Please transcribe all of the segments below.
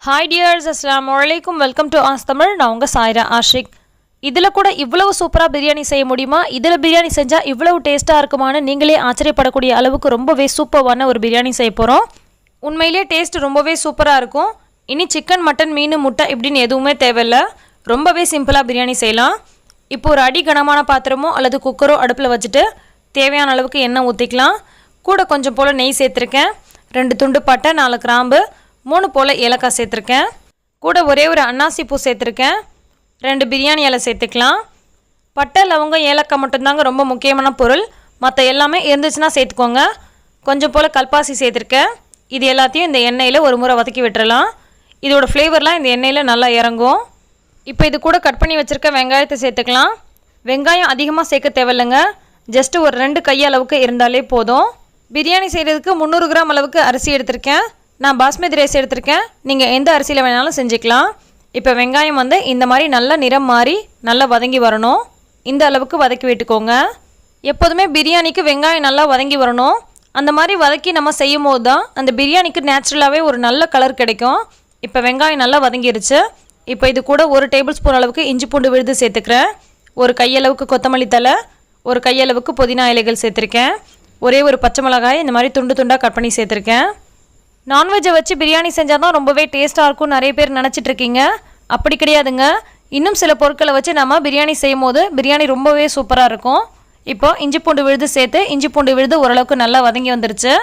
Hi dears, Assalamualaikum. Welcome to Ask Tamil. நான் உங்க சாய்ரா ஆஷிக். இதில் கூட இவ்வளவு சூப்பராக பிரியாணி செய்ய முடியுமா? இதில் பிரியாணி செஞ்சால் இவ்வளவு டேஸ்ட்டாக இருக்குமான்னு நீங்களே ஆச்சரியப்படக்கூடிய அளவுக்கு ரொம்பவே சூப்பரான ஒரு பிரியாணி செய்ய போகிறோம். உண்மையிலே டேஸ்ட் ரொம்பவே சூப்பராக இருக்கும். இனி சிக்கன், மட்டன், மீன், முட்டை இப்படின்னு எதுவுமே தேவையில்லை. ரொம்பவே சிம்பிளாக பிரியாணி செய்யலாம். இப்போ ஒரு அடி கனமான பாத்திரமோ அல்லது குக்கரோ அடுப்பில் வச்சுட்டு தேவையான அளவுக்கு எண்ணெய் ஊற்றிக்கலாம். கூட கொஞ்சம் போல் நெய் சேர்த்துருக்கேன். 2 துண்டு பட்டை, 4 கிராம்பு, 3 போல் ஏலக்காய் சேர்த்துருக்கேன். கூட ஒரே ஒரு அன்னாசி பூ சேர்த்துருக்கேன். 2 பிரியாணி இலை சேர்த்துக்கலாம். பட்டை, லவங்கம், ஏலக்காய் மட்டும்தாங்க ரொம்ப முக்கியமான பொருள். மற்ற எல்லாமே இருந்துச்சுன்னா சேர்த்துக்கோங்க. கொஞ்சம் போல் கல்பாசி சேர்த்துருக்கேன். இது எல்லாத்தையும் இந்த எண்ணெயில் ஒரு முறை வதக்கி விட்டுறலாம். இதோட ஃப்ளேவர்லாம் இந்த எண்ணெயில் நல்லா இறங்கும். இப்போ இது கூட கட் பண்ணி வச்சுருக்க வெங்காயத்தை சேர்த்துக்கலாம். வெங்காயம் அதிகமாக சேர்க்க தேவையில்லைங்க. ஜஸ்ட்டு ஒரு 2 கையளவுக்கு இருந்தாலே போதும். பிரியாணி செய்கிறதுக்கு 300 கிராம் அளவுக்கு அரிசி எடுத்திருக்கேன். நான் பாஸ்மதி ரைஸ் எடுத்திருக்கேன். நீங்கள் எந்த அரிசியில் வேணாலும் செஞ்சுக்கலாம். இப்போ வெங்காயம் இந்த மாதிரி நல்லா நிறம் மாறி நல்லா வதங்கி வரணும். இந்த அளவுக்கு வதக்கி விட்டுக்கோங்க. எப்போதுமே பிரியாணிக்கு வெங்காயம் நல்லா வதங்கி வரணும். அந்த மாதிரி வதக்கி நம்ம செய்யும் போது தான் அந்த பிரியாணிக்கு நேச்சுரலாகவே ஒரு நல்ல கலர் கிடைக்கும். இப்போ வெங்காயம் நல்லா வதங்கிருச்சு. இப்போ இது கூட 1 டேபிள் ஸ்பூன் அளவுக்கு இஞ்சி பூண்டு விழுது சேர்த்துக்கிறேன். ஒரு கையளவுக்கு கொத்தமல்லி தழை, ஒரு கையளவுக்கு புதினா இலைகள் சேர்த்துருக்கேன். ஒரே ஒரு பச்சை மிளகாய் இந்த மாதிரி துண்டு துண்டாக கட் பண்ணி சேர்த்துருக்கேன். நான்வெஜ்ஜை வச்சு பிரியாணி செஞ்சால் தான் ரொம்பவே டேஸ்ட்டாக இருக்கும் நிறைய பேர் நினச்சிட்ருக்கீங்க. அப்படி கிடையாதுங்க. இன்னும் சில பொருட்களை வச்சு நம்ம பிரியாணி செய்யும் போது பிரியாணி ரொம்பவே சூப்பராக இருக்கும். இப்போ இஞ்சி பூண்டு விழுது சேர்த்து இஞ்சி பூண்டு விழுது ஓரளவுக்கு நல்லா வதங்கி வந்துருச்சு.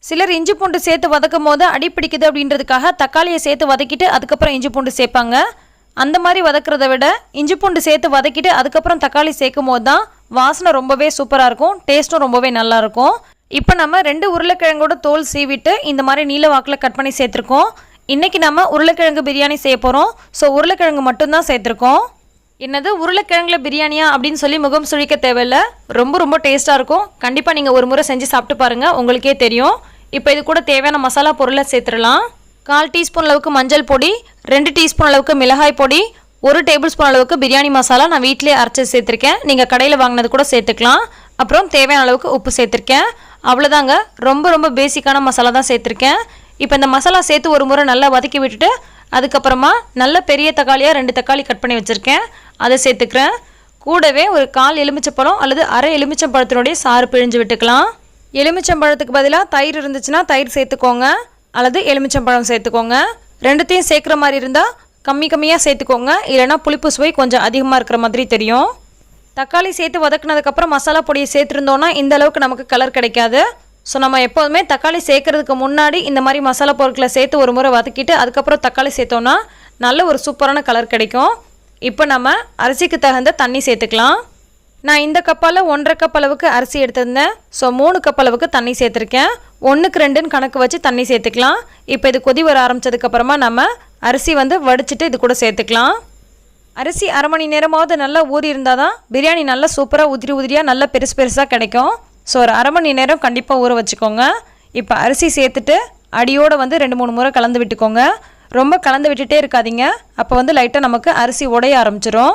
சிலர் இஞ்சி பூண்டு சேர்த்து வதக்கும் போது அடி பிடிக்குது அப்படின்றதுக்காக தக்காளியை சேர்த்து வதக்கிட்டு அதுக்கப்புறம் இஞ்சி பூண்டு சேர்ப்பாங்க. அந்த மாதிரி வதக்கிறத விட இஞ்சி பூண்டு சேர்த்து வதக்கிட்டு அதுக்கப்புறம் தக்காளி சேர்க்கும் போது தான் வாசனை ரொம்பவே சூப்பராக இருக்கும். டேஸ்ட்டும் ரொம்பவே நல்லாயிருக்கும். இப்போ நம்ம 2 உருளைக்கிழங்கோட தோல் சீவிட்டு இந்த மாதிரி நீல வாக்கில் கட் பண்ணி சேர்த்துருக்கோம். இன்றைக்கி நம்ம உருளைக்கிழங்கு பிரியாணி செய்ய போகிறோம். ஸோ உருளைக்கிழங்கு மட்டும்தான் சேர்த்துருக்கோம். என்னது உருளைக்கிழங்குல பிரியாணியா அப்படின்னு சொல்லி முகம் சுழிக்க தேவையில்லை. ரொம்ப டேஸ்ட்டாக இருக்கும். கண்டிப்பாக நீங்கள் ஒரு முறை செஞ்சு சாப்பிட்டு பாருங்கள், உங்களுக்கே தெரியும். இப்போ இது கூட தேவையான மசாலா பொருளை சேர்த்துடலாம். 1/4 டீஸ்பூன் அளவுக்கு மஞ்சள் பொடி, 2 டீஸ்பூன் அளவுக்கு மிளகாய் பொடி, 1 டேபிள் ஸ்பூன் அளவுக்கு பிரியாணி மசாலா நான் வீட்டிலே அரைச்சி சேர்த்துருக்கேன். நீங்கள் கடையில் வாங்கினது கூட சேர்த்துக்கலாம். அப்புறம் தேவையான அளவுக்கு உப்பு சேர்த்துருக்கேன். அவ்வளோதாங்க. ரொம்ப பேசிக்கான மசாலா தான் சேர்த்துருக்கேன். இப்போ இந்த மசாலா சேர்த்து ஒரு முறை நல்லா வதக்கி விட்டுட்டு அதுக்கப்புறமா நல்ல பெரிய தக்காளியாக 2 தக்காளி கட் பண்ணி வச்சுருக்கேன், அதை சேர்த்துக்கிறேன். கூடவே ஒரு 1/4 எலுமிச்சம்பழம் அல்லது அரை எலுமிச்சம்பழத்தினுடைய சாறு பிழிஞ்சு விட்டுக்கலாம். எலுமிச்சம்பழத்துக்கு பதிலாக தயிர் இருந்துச்சுன்னா தயிர் சேர்த்துக்கோங்க, அல்லது எலுமிச்சம்பழம் சேர்த்துக்கோங்க. ரெண்டுத்தையும் சேர்க்குற மாதிரி இருந்தால் கம்மியாக சேர்த்துக்கோங்க. இல்லைனா புளிப்பு சுவை கொஞ்சம் அதிகமாக இருக்கிற மாதிரி தெரியும். தக்காளி சேர்த்து வதக்குனதுக்கப்புறம் மசாலா பொடியை சேர்த்துருந்தோன்னா இந்த அளவுக்கு நமக்கு கலர் கிடைக்காது. ஸோ நம்ம எப்போதுமே தக்காளி சேர்க்கறதுக்கு முன்னாடி இந்த மாதிரி மசாலா பொருட்களை சேர்த்து ஒரு முறை வதக்கிட்டு அதுக்கப்புறம் தக்காளி சேர்த்தோன்னா நல்ல ஒரு சூப்பரான கலர் கிடைக்கும். இப்போ நம்ம அரிசிக்கு தகுந்த தண்ணி சேர்த்துக்கலாம். நான் இந்த கப்பால் 1.5 கப் அளவுக்கு அரிசி எடுத்திருந்தேன். ஸோ 3 கப் அளவுக்கு தண்ணி சேர்த்துருக்கேன். 1க்கு 2ன்னு கணக்கு வச்சு தண்ணி சேர்த்துக்கலாம். இப்போ இது கொதி வர ஆரம்பித்ததுக்கப்புறமா நம்ம அரிசி வடிச்சிட்டு இது கூட சேர்த்துக்கலாம். அரிசி அரை மணி நேரமாவது நல்லா ஊறி இருந்தால் தான் பிரியாணி நல்லா சூப்பராக உதிரியாக நல்லா பெருசாக கிடைக்கும். ஸோ ஒரு அரை மணி நேரம் கண்டிப்பாக ஊற வச்சுக்கோங்க. இப்போ அரிசி சேர்த்துட்டு அடியோடு 2-3 முறை கலந்து விட்டுக்கோங்க. ரொம்ப கலந்து விட்டுட்டே இருக்காதீங்க. அப்போ லைட்டாக நமக்கு அரிசி உடைய ஆரம்பிச்சிடும்.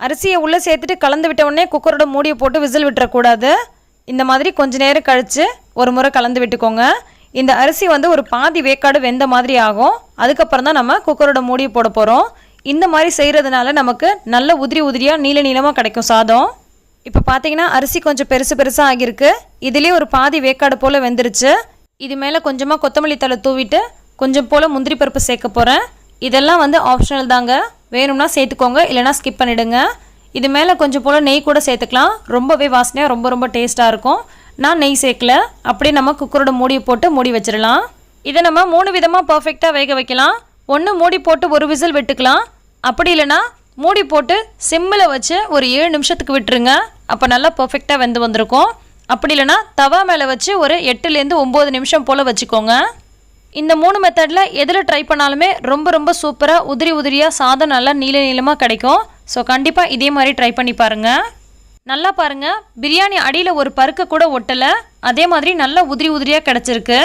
அரிசியை உள்ளே சேர்த்துட்டு கலந்து விட்ட உடனே குக்கரோட மூடியை போட்டு விசில் விட்டுறக்கூடாது. இந்த மாதிரி கொஞ்சம் நேரம் கழித்து ஒரு முறை கலந்து விட்டுக்கோங்க. இந்த அரிசி ஒரு பாதி வேக்காடு வெந்த மாதிரி ஆகும். அதுக்கப்புறம் தான் நம்ம குக்கரோட மூடியை போட போகிறோம். இந்த மாதிரி செய்கிறதுனால நமக்கு நல்ல உதிரியாக நீளமாக கிடைக்கும் சாதம். இப்போ பார்த்தீங்கன்னா அரிசி கொஞ்சம் பெருசாக ஆகியிருக்கு. இதுலேயே ஒரு பாதி வேக்காடு போல் வெந்துருச்சு. இது மேலே கொஞ்சமாக கொத்தமல்லி தழை தூவிட்டு கொஞ்சம் போல் முந்திரி பருப்பு சேர்க்க போகிறேன். இதெல்லாம் ஆப்ஷனல் தாங்க. வேணும்னா சேர்த்துக்கோங்க, இல்லைனா ஸ்கிப் பண்ணிவிடுங்க. இது மேலே கொஞ்சம் போல் நெய் கூட சேர்த்துக்கலாம். ரொம்பவே வாசனையாக ரொம்ப டேஸ்ட்டாக இருக்கும். நான் நெய் சேர்க்கல. அப்படியே நம்ம குக்கரோட மூடியை போட்டு மூடி வச்சிடலாம். இதை நம்ம 3 விதமாக பர்ஃபெக்டாக வேக வைக்கலாம். ஒன்று மூடி போட்டு ஒரு விசில் விட்டுக்கலாம். அப்படி இல்லைனா மூடி போட்டு சிம்மில் வச்சு ஒரு 7 நிமிஷத்துக்கு விட்டுருங்க. அப்போ நல்லா பர்ஃபெக்டாக வெந்து வந்திருக்கும். அப்படி இல்லைனா தவா மேலே வச்சு ஒரு 8லேருந்து 9 நிமிஷம் போல் வச்சுக்கோங்க. இந்த 3 மெத்தடில் எதில் ட்ரை பண்ணாலுமே ரொம்ப சூப்பராக உதிரியாக சாதம் நல்லா நீளமாக கிடைக்கும். ஸோ கண்டிப்பாக இதே மாதிரி ட்ரை பண்ணி பாருங்கள். நல்லா பாருங்கள், பிரியாணி அடியில் ஒரு பருக்க கூட ஒட்டலை. அதே மாதிரி நல்லா உதிரியாக கிடச்சிருக்கு.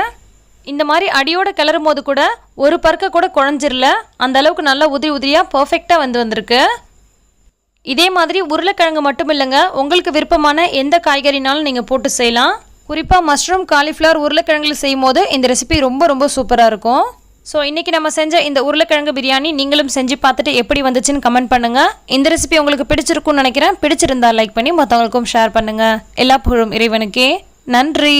இந்த மாதிரி அடியோடு கிளறும் போது கூட ஒரு பருக்க கூட குழஞ்சிரல. அந்த அளவுக்கு நல்லா உதிரியாக பர்ஃபெக்டாக வந்திருக்கு. இதே மாதிரி உருளைக்கிழங்கு மட்டும் இல்லைங்க, உங்களுக்கு விருப்பமான எந்த காய்கறினாலும் நீங்கள் போட்டு செய்யலாம். குறிப்பாக மஷ்ரூம், காலிஃப்ளவர், உருளைக்கிழங்குல செய்யும் போது இந்த ரெசிபி ரொம்ப சூப்பராக இருக்கும். ஸோ இன்றைக்கி நம்ம செஞ்ச இந்த உருளைக்கிழங்கு பிரியாணி நீங்களும் செஞ்சு பார்த்துட்டு எப்படி வந்துச்சுன்னு கமெண்ட் பண்ணுங்கள். இந்த ரெசிபி உங்களுக்கு பிடிச்சிருக்கும்னு நினைக்கிறேன். பிடிச்சிருந்தா லைக் பண்ணி மற்றவங்களுக்கும் ஷேர் பண்ணுங்கள். எல்லா புகழும் இறைவனுக்கே. நன்றி.